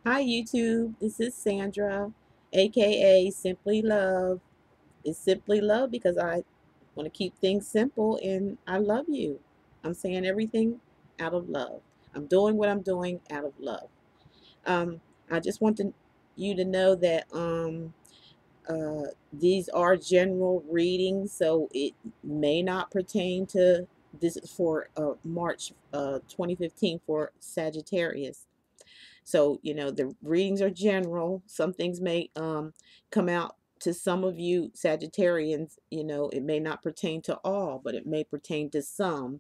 Hi YouTube, this is Sandra, aka Simply Love. It's Simply Love because I want to keep things simple and I love you. I'm saying everything out of love. I'm doing what I'm doing out of love. Um, I just want you to know that these are general readings, so it may not pertain to this is for March 2015 for Sagittarius. So, the readings are general. Some things may come out to some of you Sagittarians. It may not pertain to all, but it may pertain to some.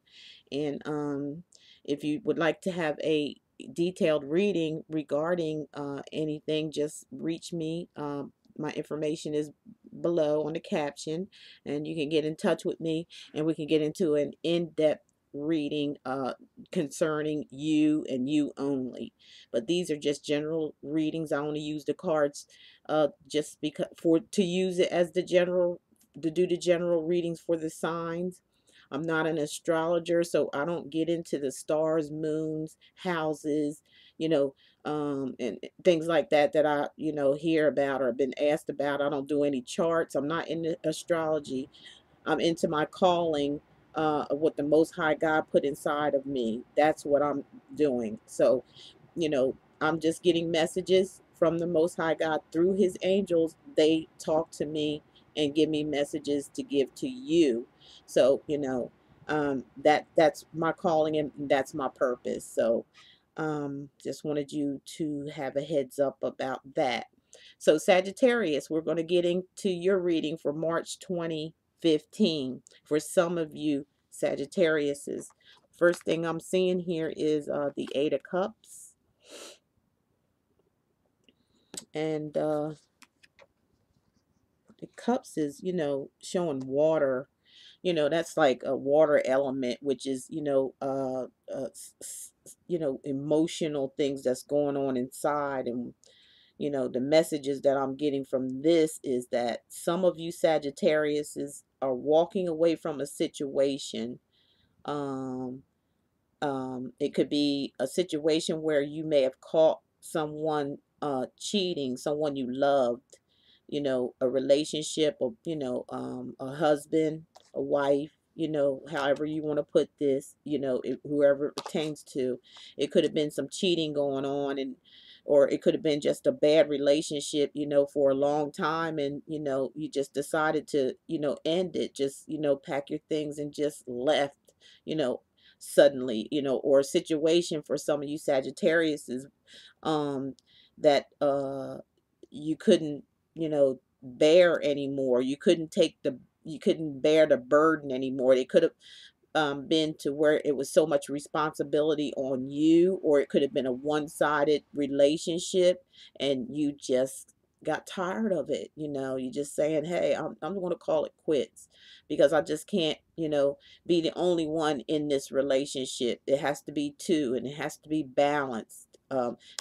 And if you would like to have a detailed reading regarding anything, just reach me. My information is below on the caption, and you can get in touch with me and we can get into an in-depth reading concerning you and you only. But these are just general readings. I only use the cards just because for to use it as the general to do the general readings for the signs. I'm not an astrologer, so I don't get into the stars, moons, houses, you know, and things like that that I, hear about or been asked about. I don't do any charts. I'm not into astrology. I'm into my calling, what the Most High God put inside of me. That's what I'm doing. So, I'm just getting messages from the Most High God through His angels. They talk to me and give me messages to give to you. So, that's my calling and that's my purpose. So, just wanted you to have a heads up about that. So, Sagittarius, we're going to get into your reading for March 2015 for some of you Sagittariuses. First thing I'm seeing here is the Eight of Cups. And the cups is, showing water. That's like a water element, which is, emotional things that's going on inside. And the messages that I'm getting from this is that some of you Sagittarius are walking away from a situation. Um, it could be a situation where you may have caught someone cheating, someone you loved, a relationship, or a husband, a wife, however you want to put this, whoever it pertains to. It could have been some cheating going on, and or it could have been just a bad relationship, for a long time, and you just decided to, end it, just pack your things and just left, you know suddenly, or a situation for some of you Sagittarius is um that you couldn't, bear anymore. You couldn't bear the burden anymore. It could have been to where it was so much responsibility on you, or it could have been a one-sided relationship and you just got tired of it. You just saying, hey, I'm going to call it quits because I just can't, be the only one in this relationship. It has to be two and it has to be balanced.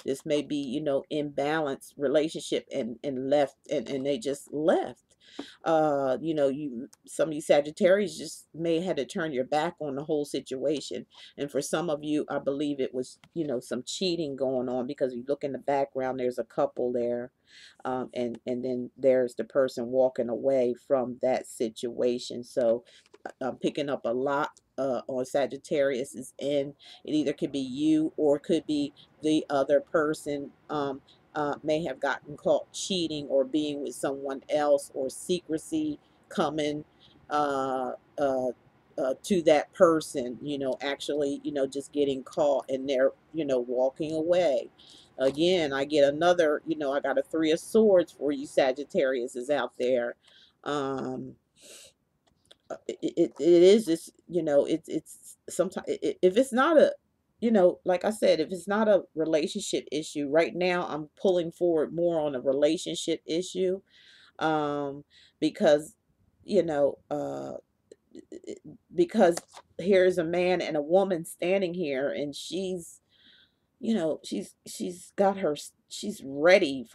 This may be, imbalanced relationship and left, and they just left. You some of you Sagittarius just may have to turn your back on the whole situation. And for some of you, I believe it was, some cheating going on, because you look in the background, there's a couple there. And then there's the person walking away from that situation. So I'm picking up a lot on Sagittarius's end. It either could be you or it could be the other person. May have gotten caught cheating or being with someone else, or secrecy coming uh, uh, to that person, actually, just getting caught and they're, walking away. Again, I get another, I got a Three of Swords for you Sagittarius is out there. Um, it is just, it's sometimes, if it's not a, like I said, if it's not a relationship issue right now, I'm pulling forward more on a relationship issue. um because you know because here's a man and a woman standing here, and she's got her, she's ready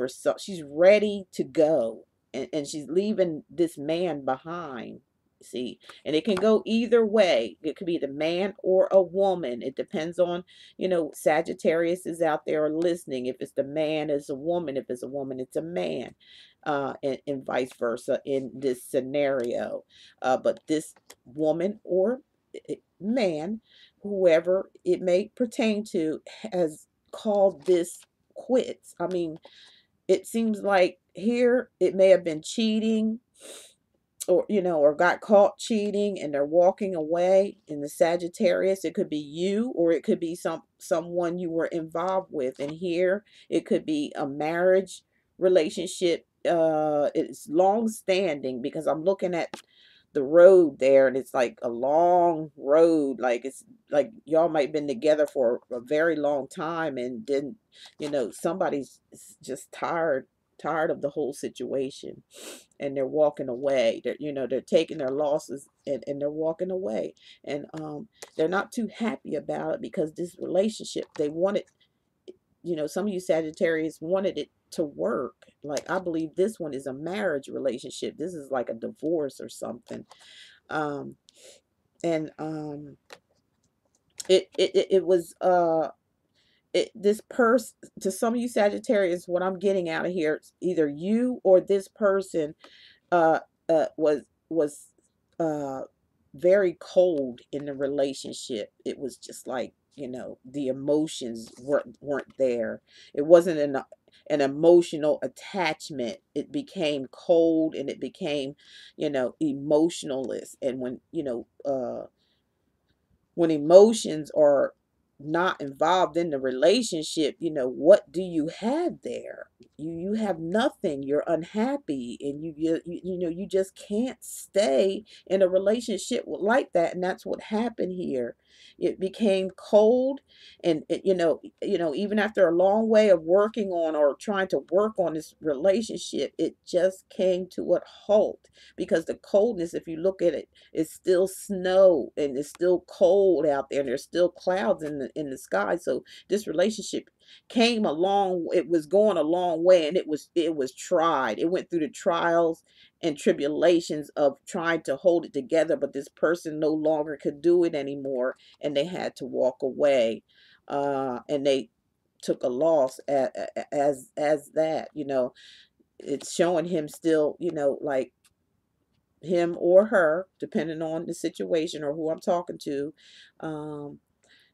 to go, and she's leaving this man behind. See, and it can go either way. It could be the man or a woman. It depends on, Sagittarius is out there listening. If it's the man, it's a woman. If it's a woman, it's a man. And vice versa in this scenario. But this woman or man, whoever it may pertain to, has called this quits. I mean, it seems like here it may have been cheating, or got caught cheating and they're walking away. In the Sagittarius, it could be you, or it could be someone you were involved with. And here it could be a marriage relationship. It's long standing, because I'm looking at the road there, and it's like a long road. Like, it's like y'all might have been together for a very long time, and then somebody's just tired of the whole situation, and they're walking away. They're taking their losses, and they're walking away. And they're not too happy about it, because this relationship, they wanted, some of you Sagittarius wanted it to work. Like, I believe this one is a marriage relationship. This is like a divorce or something. um and it was this person, to some of you Sagittarius, what I'm getting out of here, either you or this person uh, was uh, very cold in the relationship. It was just like, the emotions weren't there. It wasn't an emotional attachment. It became cold, and it became, emotionless. And when emotions are not involved in the relationship, what do you have there? You have nothing. You're unhappy, and you just can't stay in a relationship like that. And that's what happened here. It became cold, and even after a long way of working on, or trying to work on this relationship, it just came to a halt, because the coldness, if you look at it, it's still snow, and it's still cold out there, and there's still clouds in the sky. So this relationship came along, it was going a long way, and it was tried. It went through the trials and tribulations of trying to hold it together, but this person no longer could do it anymore, and they had to walk away. And they took a loss as that. It's showing him still, like, him or her, depending on the situation or who I'm talking to, um,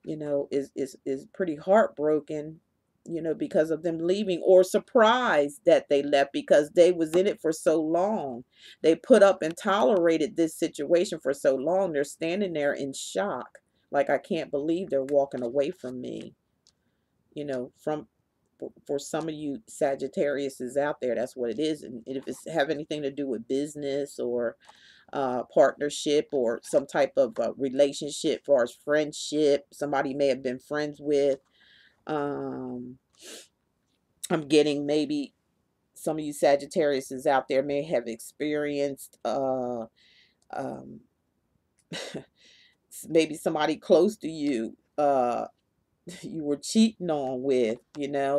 is pretty heartbroken, because of them leaving, or surprised that they left, because they was in it for so long. They put up and tolerated this situation for so long. They're standing there in shock, like, I can't believe they're walking away from me. From for some of you Sagittarius is out there, that's what it is. And if it's have anything to do with business, or partnership, or some type of relationship, as far as friendship, somebody may have been friends with. Um, I'm getting, maybe some of you Sagittarius is out there may have experienced um, maybe somebody close to you, you were cheating on with, you know,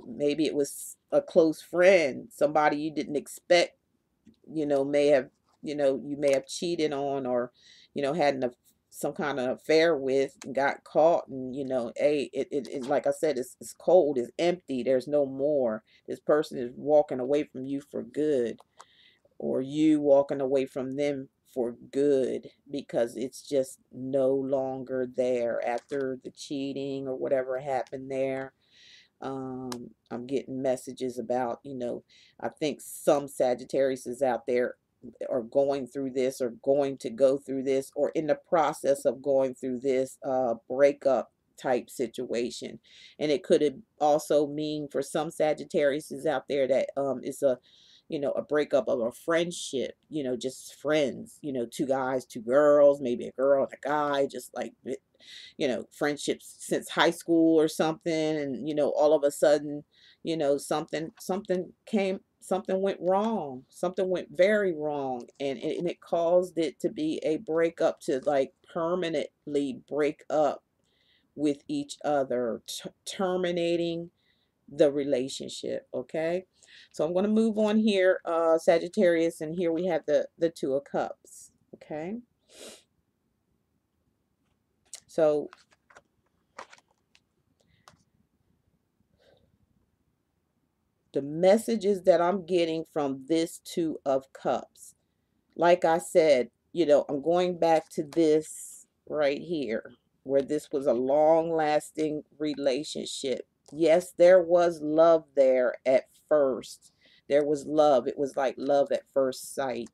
maybe it was a close friend, somebody you didn't expect, may have, you may have cheated on, or, had some kind of affair with, and got caught. And, hey, like I said, it's cold, it's empty, there's no more. This person is walking away from you for good, or you walking away from them for good, because it's just no longer there after the cheating or whatever happened there. I'm getting messages about, I think some Sagittarius is out there are going through this, or going to go through this, or in the process of going through this breakup type situation. And it could also mean, for some Sagittarius is out there, that is a breakup of a friendship, just friends, two guys, two girls, maybe a girl and a guy, just like, friendships since high school or something. And, all of a sudden, something went wrong. Something went very wrong. And it caused it to be a breakup, to like permanently break up with each other, terminating the relationship. Okay. So I'm going to move on here, Sagittarius, and here we have the Two of Cups. Okay. So the messages that I'm getting from this Two of Cups, like I said, I'm going back to this right here, where this was a long-lasting relationship. Yes, there was love there at first. There was love. It was like love at first sight.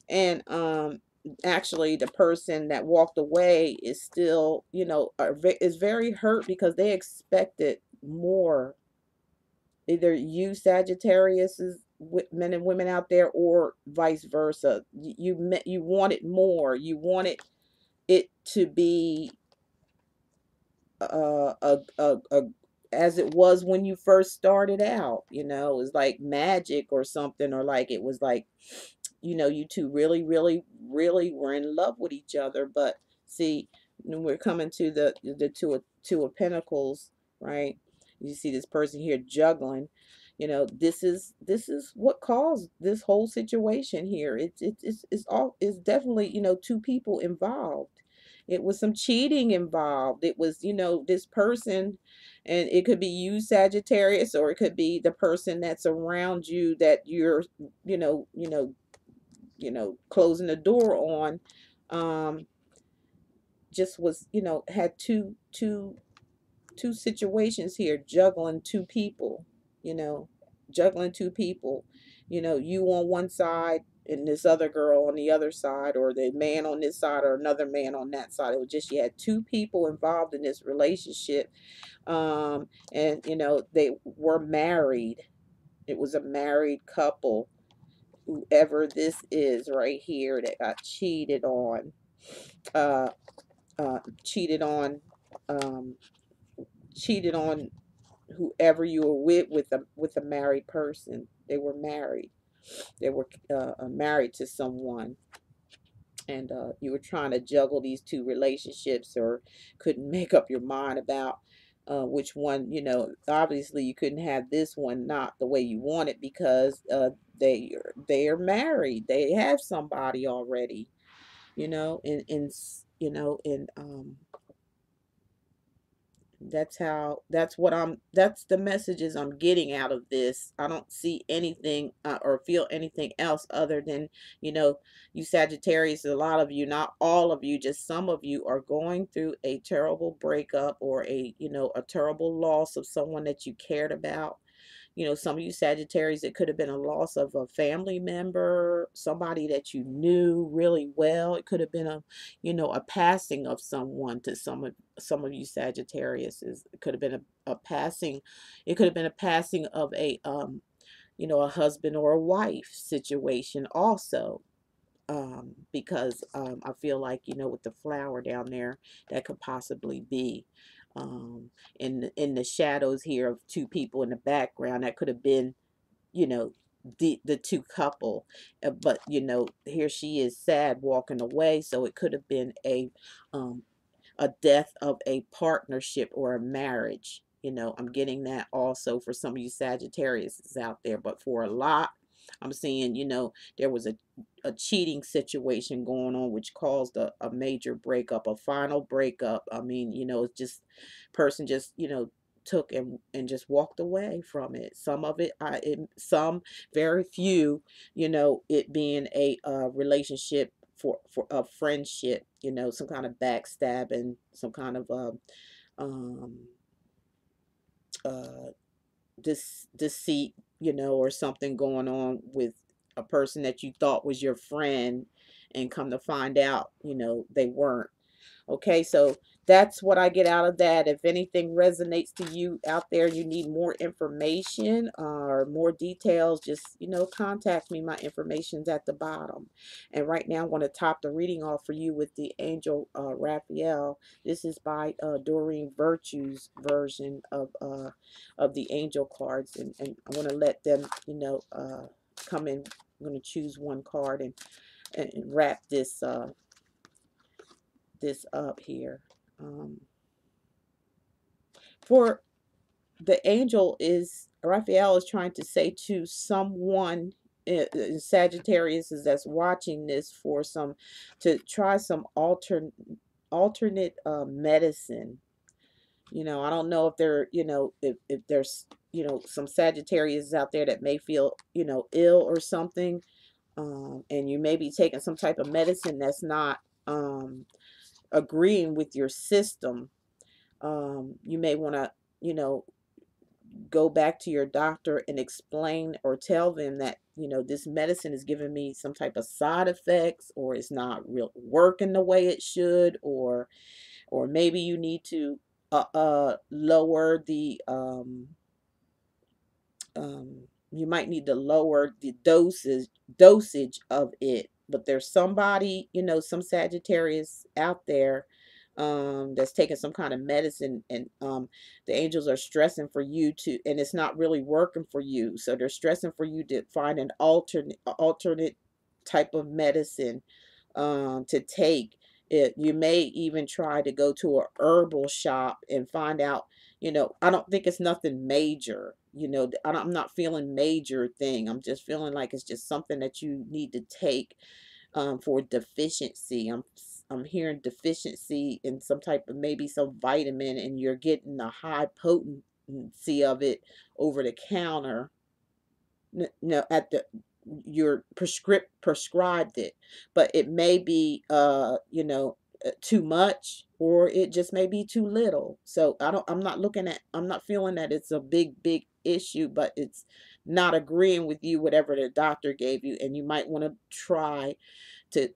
And actually the person that walked away is still, is very hurt because they expected more. Either you Sagittarius is men and women out there, or vice versa. You wanted more. You wanted it to be a as it was when you first started out. It was like magic or something, or like it was like, you two really, really, really were in love with each other. But see, when we're coming to the two of Pentacles, right? You see this person here juggling. This is what caused this whole situation here. It's definitely, two people involved. It was some cheating involved. It was, this person, and it could be you, Sagittarius, or it could be the person that's around you that you're, you know, you know, closing the door on. Just was, had two situations here, juggling two people, you know, juggling two people, you on one side and this other girl on the other side, or the man on this side or another man on that side. It was just, you had two people involved in this relationship. And they were married. It was a married couple. Whoever this is right here that got uh, cheated on, um, cheated on whoever you were with a married person. They were married. They were married to someone, and you were trying to juggle these two relationships, or couldn't make up your mind about which one. Obviously you couldn't have this one not the way you want it, because they are married. They have somebody already. And that's the messages I'm getting out of this. I don't see anything or feel anything else other than, you Sagittarius, a lot of you, not all of you, just some of you are going through a terrible breakup, or a terrible loss of someone that you cared about. Some of you Sagittarius, it could have been a loss of a family member, somebody that you knew really well. It could have been a passing of someone to some of you Sagittarius. It could have been a passing. It could have been a passing of a husband or a wife situation also. Because I feel like, with the flower down there, that could possibly be in the shadows here of two people in the background. That could have been, you know, the two couple. But here she is sad walking away, so it could have been a death of a partnership or a marriage. I'm getting that also for some of you Sagittarius out there. But for a lot, I'm seeing, there was a cheating situation going on, which caused a major breakup, a final breakup. I mean, it's just, person just, took and just walked away from it. Some of it, some, very few, it being a relationship for a friendship, some kind of backstabbing, some kind of um uh deceit, or something going on with a person that you thought was your friend, and come to find out, they weren't. Okay, so that's what I get out of that. If anything resonates to you out there, you need more information or more details, just, contact me. My information's at the bottom. And right now I'm going to top the reading off for you with the Angel Raphael. This is by Doreen Virtue's version of the angel cards. And I want to let them, come in. I'm going to choose one card and wrap this up here. For the angel is Raphael is trying to say to someone in Sagittarius is that's watching this for some to try some alternate medicine. I don't know if there, if there's, some Sagittarius out there that may feel, ill or something, and you may be taking some type of medicine that's not agreeing with your system. You may want to, you know, go back to your doctor and explain or tell them that, this medicine is giving me some type of side effects, or it's not real working the way it should, or maybe you need to lower the you might need to lower the dosage of it. But there's somebody, some Sagittarius out there that's taking some kind of medicine, and the angels are stressing for you to, and it's not really working for you. So they're stressing for you to find an alternate type of medicine to take. You may even try to go to a herbal shop and find out, I don't think it's nothing major. I'm not feeling major thing. I'm just feeling like it's just something that you need to take for deficiency. I'm hearing deficiency in some type of, maybe some vitamin, and you're getting a high potency of it over the counter. No, at the your prescribed it, but it may be too much, or it just may be too little. So I'm not feeling that it's a big issue, but it's not agreeing with you, whatever the doctor gave you. And you might want to try to,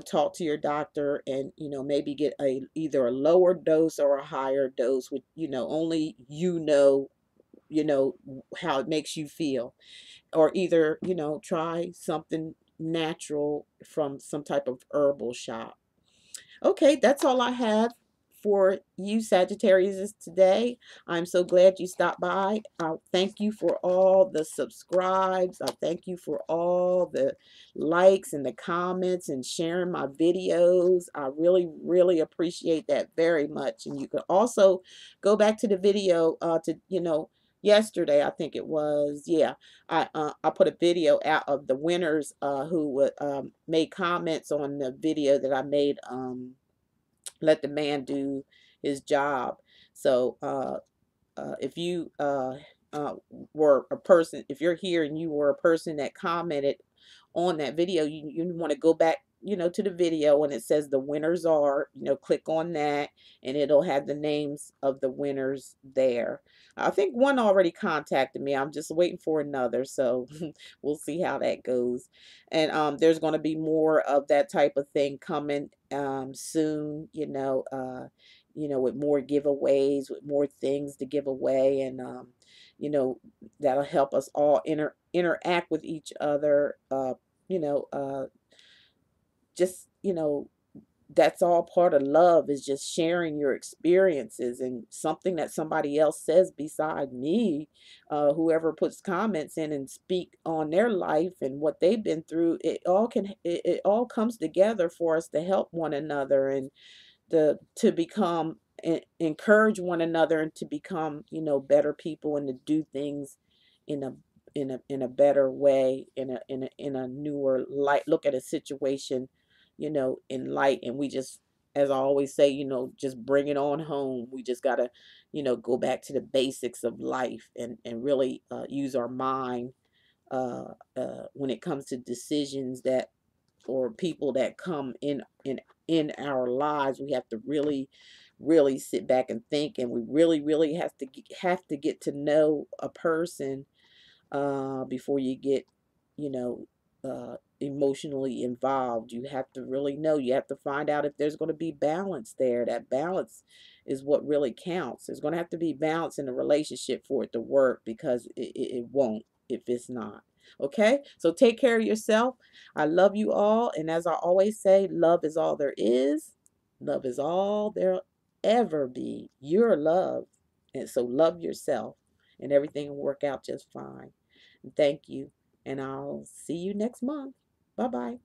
talk to your doctor, and maybe get either a lower dose or a higher dose, with only how it makes you feel. Or either, try something natural from some type of herbal shop. Okay, that's all I have for you Sagittarius today. I'm so glad you stopped by. I thank you for all the subscribes. I thank you for all the likes and the comments and sharing my videos. I really appreciate that very much. And you can also go back to the video to, yesterday, I think it was. Yeah, I put a video out of the winners who made comments on the video that I made, let the man do his job. So if you were a person, if you're here and you were a person that commented on that video, you want to go back, to the video, and it says the winners are, click on that, and it'll have the names of the winners there. I think one already contacted me. I'm just waiting for another, so we'll see how that goes. And there's going to be more of that type of thing coming soon, with more giveaways, with more things to give away, and that'll help us all interact with each other. You know, uh, just that's all part of love, is just sharing your experiences, and something that somebody else says beside me, whoever puts comments in and speak on their life and what they've been through. It all comes together for us to help one another, and to become, encourage one another, and to become, better people, and to do things in a better way, in a newer light, look at a situation, in light. And we just, as I always say, just bring it on home. We just got to, go back to the basics of life, and really use our mind when it comes to decisions that, or people that come in our lives. We have to really sit back and think, and we really have to get to know a person before you get, emotionally involved. You have to really know. You have to find out if there's going to be balance there. That balance is what really counts. There's going to have to be balance in the relationship for it to work, because it won't if it's not. Okay, so take care of yourself. I love you all, and as I always say, love is all there is. Love is all there'll ever be. You're love, and so love yourself, and everything will work out just fine. Thank you, and I'll see you next month. Bye bye.